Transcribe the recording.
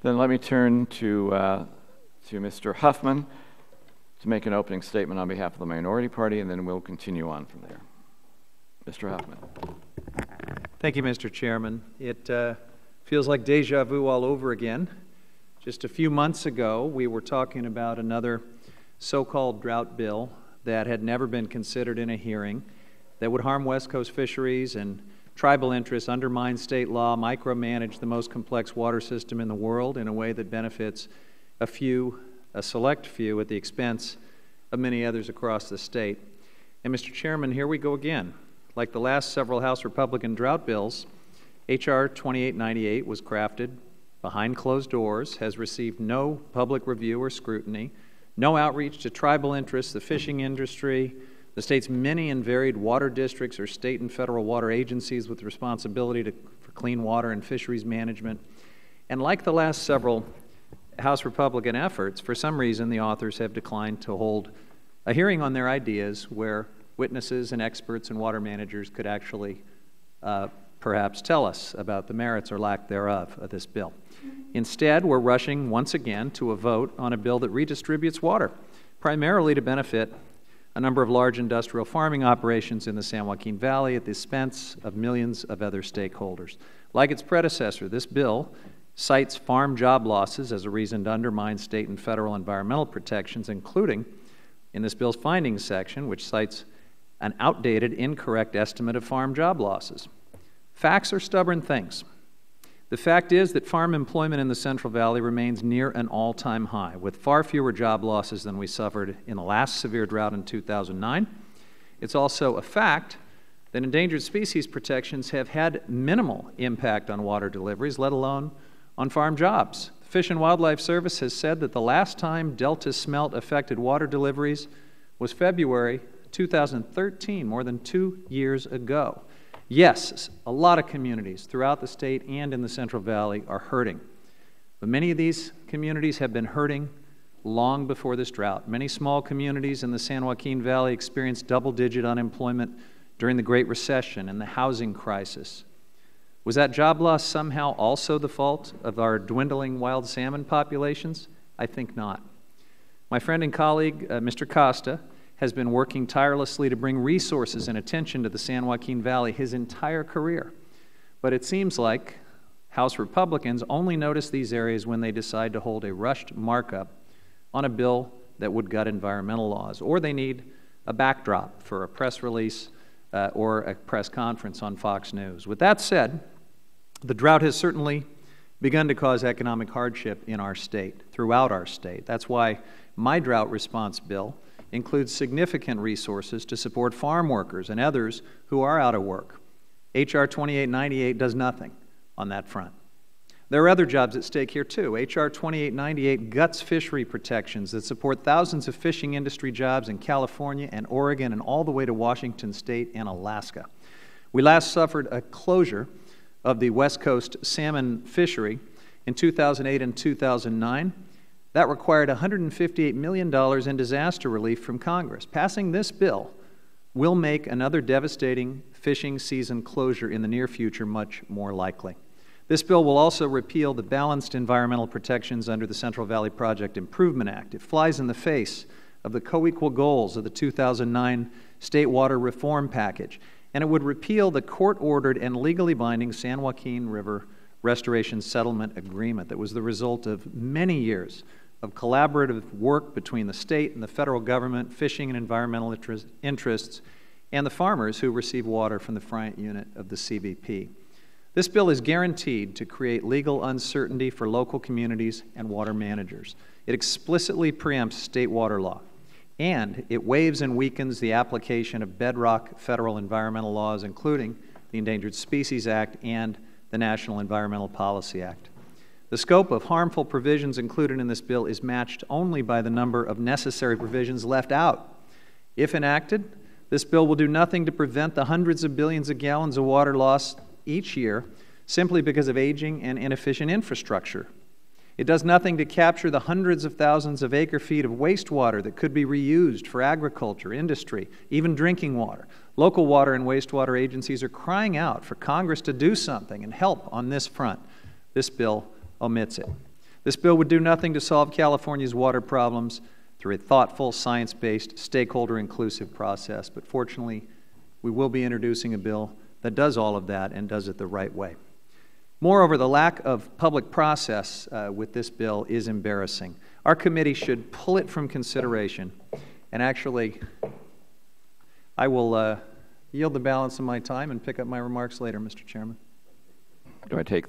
Then let me turn to Mr. Huffman to make an opening statement on behalf of the minority party, and then we'll continue on from there. Mr. Huffman. Thank you, Mr. Chairman. It feels like deja vu all over again. Just a few months ago, we were talking about another so-called drought bill that had never been considered in a hearing, that would harm West Coast fisheries and tribal interests, undermine state law, micromanage the most complex water system in the world in a way that benefits a select few at the expense of many others across the state. And Mr. Chairman, here we go again. Like the last several House Republican drought bills, H.R. 2898 was crafted behind closed doors, has received no public review or scrutiny, no outreach to tribal interests, the fishing industry, the state's many and varied water districts or state and federal water agencies with responsibility for clean water and fisheries management. And like the last several House Republican efforts, for some reason the authors have declined to hold a hearing on their ideas where witnesses and experts and water managers could actually perhaps tell us about the merits or lack thereof of this bill. Instead, we're rushing once again to a vote on a bill that redistributes water, primarily to benefit a number of large industrial farming operations in the San Joaquin Valley at the expense of millions of other stakeholders. Like its predecessor, this bill cites farm job losses as a reason to undermine state and federal environmental protections, including in this bill's findings section, which cites an outdated, incorrect estimate of farm job losses. Facts are stubborn things. The fact is that farm employment in the Central Valley remains near an all-time high, with far fewer job losses than we suffered in the last severe drought in 2009. It's also a fact that endangered species protections have had minimal impact on water deliveries, let alone on farm jobs. The Fish and Wildlife Service has said that the last time Delta smelt affected water deliveries was February 2013, more than 2 years ago. Yes, a lot of communities throughout the state and in the Central Valley are hurting. But many of these communities have been hurting long before this drought. Many small communities in the San Joaquin Valley experienced double-digit unemployment during the Great Recession and the housing crisis. Was that job loss somehow also the fault of our dwindling wild salmon populations? I think not. My friend and colleague, Mr. Costa, has been working tirelessly to bring resources and attention to the San Joaquin Valley his entire career. But it seems like House Republicans only notice these areas when they decide to hold a rushed markup on a bill that would gut environmental laws, or they need a backdrop for a press release or a press conference on Fox News. With that said, the drought has certainly begun to cause economic hardship in our state, throughout our state. That's why my drought response bill includes significant resources to support farm workers and others who are out of work. H.R. 2898 does nothing on that front. There are other jobs at stake here too. H.R. 2898 guts fishery protections that support thousands of fishing industry jobs in California and Oregon and all the way to Washington State and Alaska. We last suffered a closure of the West Coast salmon fishery in 2008 and 2009. That required $158 million in disaster relief from Congress. Passing this bill will make another devastating fishing season closure in the near future much more likely. This bill will also repeal the balanced environmental protections under the Central Valley Project Improvement Act. It flies in the face of the co-equal goals of the 2009 State Water Reform Package, and it would repeal the court-ordered and legally binding San Joaquin River Restoration Settlement Agreement that was the result of many years of collaborative work between the state and the federal government, fishing and environmental interests, and the farmers who receive water from the Friant unit of the CVP. This bill is guaranteed to create legal uncertainty for local communities and water managers. It explicitly preempts state water law, and it waives and weakens the application of bedrock federal environmental laws, including the Endangered Species Act and the National Environmental Policy Act. The scope of harmful provisions included in this bill is matched only by the number of necessary provisions left out. If enacted, this bill will do nothing to prevent the hundreds of billions of gallons of water lost each year simply because of aging and inefficient infrastructure. It does nothing to capture the hundreds of thousands of acre-feet of wastewater that could be reused for agriculture, industry, even drinking water. Local water and wastewater agencies are crying out for Congress to do something and help on this front. This bill omits it. This bill would do nothing to solve California's water problems through a thoughtful, science-based, stakeholder-inclusive process. But fortunately, we will be introducing a bill that does all of that and does it the right way. Moreover, the lack of public process with this bill is embarrassing. Our committee should pull it from consideration. And actually, I will yield the balance of my time and pick up my remarks later, Mr. Chairman. Do I take